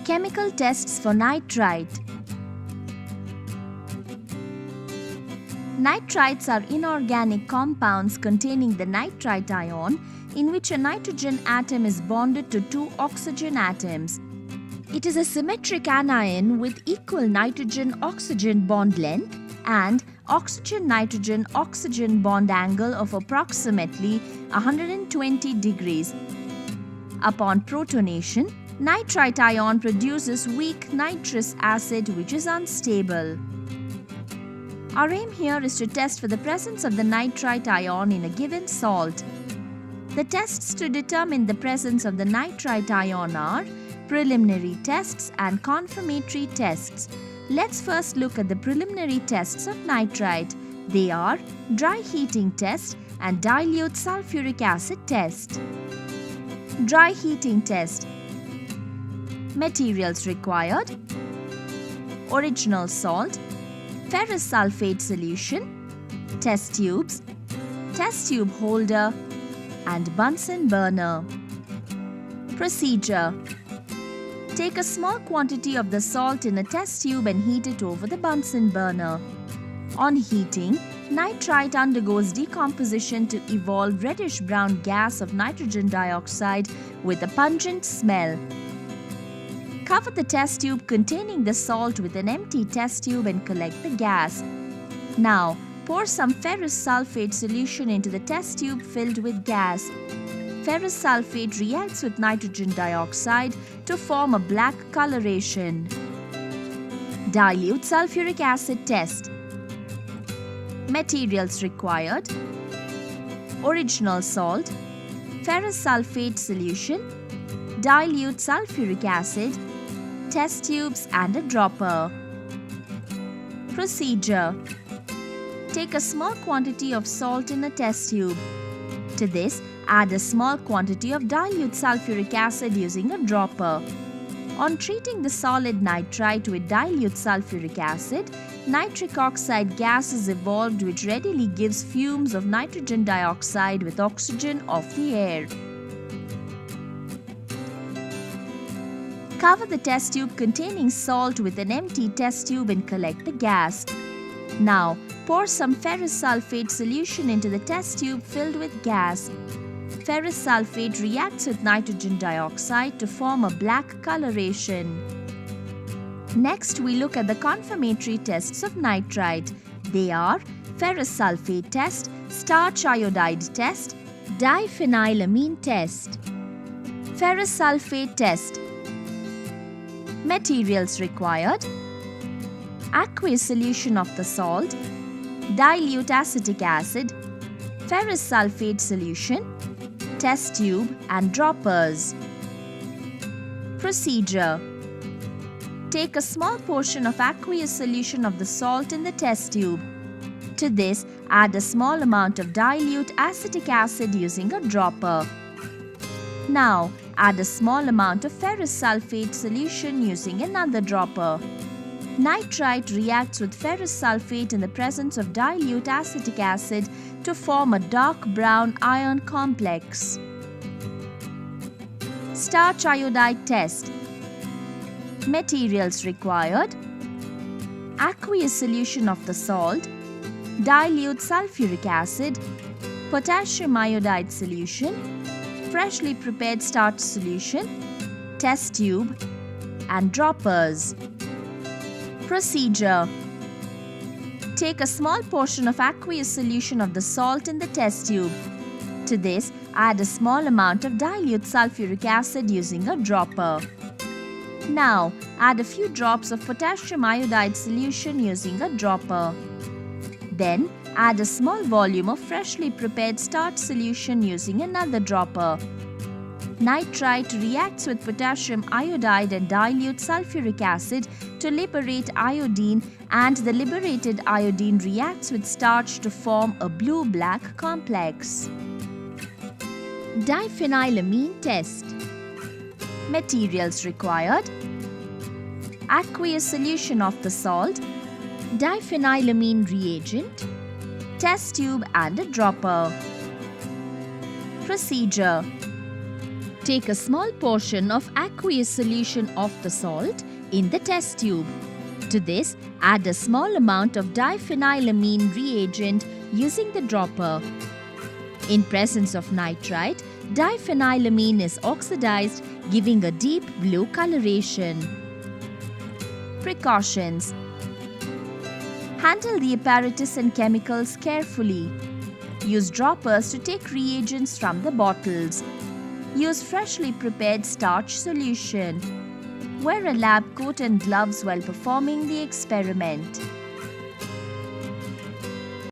Chemical tests for nitrite. Nitrites are inorganic compounds containing the nitrite ion, in which a nitrogen atom is bonded to two oxygen atoms. It is a symmetric anion with equal nitrogen-oxygen bond length and oxygen-nitrogen-oxygen bond angle of approximately 120 degrees. Upon protonation, nitrite ion produces weak nitrous acid which is unstable. Our aim here is to test for the presence of the nitrite ion in a given salt. The tests to determine the presence of the nitrite ion are preliminary tests and confirmatory tests. Let's first look at the preliminary tests of nitrite. They are dry heating test and dilute sulfuric acid test. Dry heating test. Materials required: original salt, ferrous sulfate solution, test tubes, test tube holder, and Bunsen burner. Procedure: take a small quantity of the salt in a test tube and heat it over the Bunsen burner. On heating, nitrite undergoes decomposition to evolve reddish-brown gas of nitrogen dioxide with a pungent smell. Cover the test tube containing the salt with an empty test tube and collect the gas. Now, pour some ferrous sulfate solution into the test tube filled with gas. Ferrous sulfate reacts with nitrogen dioxide to form a black coloration. Dilute sulfuric acid test. Materials required: original salt, ferrous sulfate solution, dilute sulfuric acid, test tubes and a dropper. Procedure: take a small quantity of salt in a test tube. To this, add a small quantity of dilute sulfuric acid using a dropper. On treating the solid nitrite with dilute sulfuric acid, nitric oxide gas is evolved which readily gives fumes of nitrogen dioxide with oxygen of the air. Cover the test tube containing salt with an empty test tube and collect the gas. Now, pour some ferrous sulfate solution into the test tube filled with gas. Ferrous sulfate reacts with nitrogen dioxide to form a black coloration. Next, we look at the confirmatory tests of nitrite. They are ferrous sulfate test, starch iodide test, diphenylamine test. Ferrous sulfate test. Materials required: aqueous solution of the salt, dilute acetic acid, ferrous sulfate solution, test tube and droppers. Procedure: take a small portion of aqueous solution of the salt in the test tube. To this, add a small amount of dilute acetic acid using a dropper. Now, add a small amount of ferrous sulfate solution using another dropper. Nitrite reacts with ferrous sulfate in the presence of dilute acetic acid to form a dark brown iron complex. Starch iodide test. Materials required: aqueous solution of the salt, dilute sulfuric acid, potassium iodide solution, freshly prepared starch solution, test tube and droppers. Procedure: take a small portion of aqueous solution of the salt in the test tube. To this, add a small amount of dilute sulfuric acid using a dropper. Now, add a few drops of potassium iodide solution using a dropper. Then, add a small volume of freshly prepared starch solution using another dropper. Nitrite reacts with potassium iodide and dilute sulfuric acid to liberate iodine, and the liberated iodine reacts with starch to form a blue-black complex. Diphenylamine test. Materials required: aqueous solution of the salt, diphenylamine reagent, test tube and a dropper. Procedure: Take a small portion of aqueous solution of the salt in the test tube. To this, add a small amount of diphenylamine reagent using the dropper. In presence of nitrite, diphenylamine is oxidized, giving a deep blue coloration. Precautions: handle the apparatus and chemicals carefully. Use droppers to take reagents from the bottles. Use freshly prepared starch solution. Wear a lab coat and gloves while performing the experiment.